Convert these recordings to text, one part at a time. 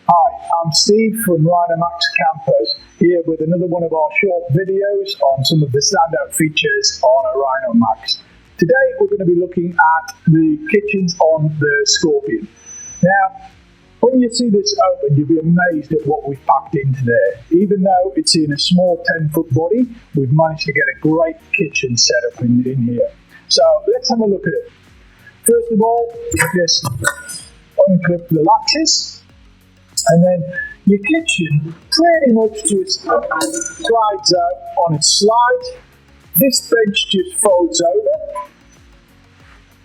Hi, I'm Steve from Rhinomax Campers, here with another one of our short videos on some of the standout features on a Rhinomax. Today we're going to be looking at the kitchens on the Scorpion. Now, when you see this open, you'll be amazed at what we've packed into there. Even though it's in a small 10-foot body, we've managed to get a great kitchen setup in here. So let's have a look at it. First of all, just unclip the latches, and then your kitchen pretty much just slides out on its slide. This bench just folds over,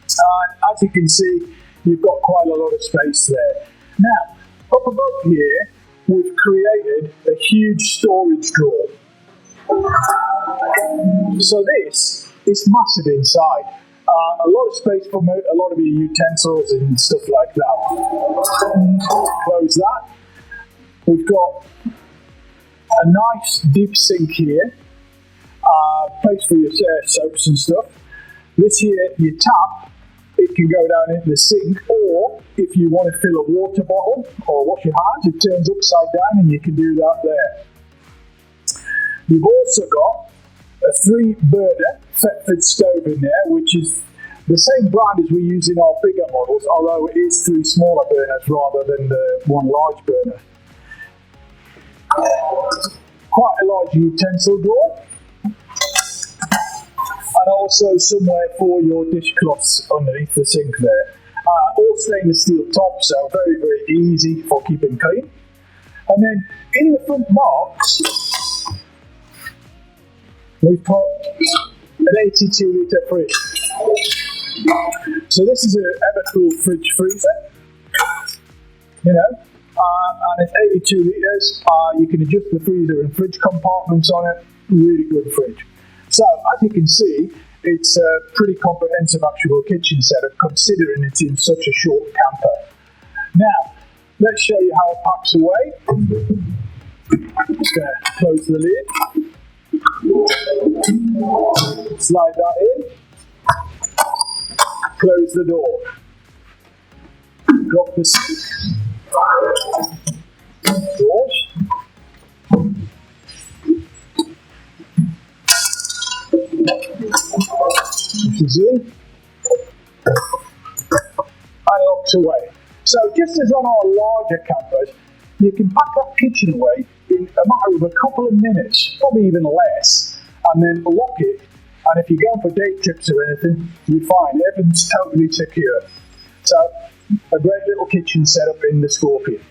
and as you can see, you've got quite a lot of space there. Now, up above here, we've created a huge storage drawer. So this is massive inside. A lot of space for a lot of your utensils and stuff like that. Close that. We've got a nice deep sink here. Place for your soaps and stuff. This here, your tap, it can go down into the sink, or if you want to fill a water bottle or wash your hands, it turns upside down and you can do that there. We've also got a 3-burner Thetford stove in there, which is the same brand as we use in our bigger models, although it is 3 smaller burners rather than the 1 large burner. Quite a large utensil drawer, and also somewhere for your dishcloths underneath the sink there. All stainless steel top, so very, very easy for keeping clean. And then in the front box, we've put an 82-litre fridge. So this is an Evercool fridge freezer, and it's 82 litres. You can adjust the freezer and fridge compartments on it. Really good fridge. So as you can see, it's a pretty comprehensive actual kitchen setup, considering it's in such a short camper. Now, let's show you how it packs away. I'm just going to close the lid. Slide that in. Close the door. Drop the sink. Wash. Pushes in. And locks away. So just as on our larger campers, you can pack that kitchen away in a matter of a couple of minutes, probably even less, and then lock it. And if you're going for day trips or anything, you're fine. Everything's totally secure. So, a great little kitchen setup in the Scorpion.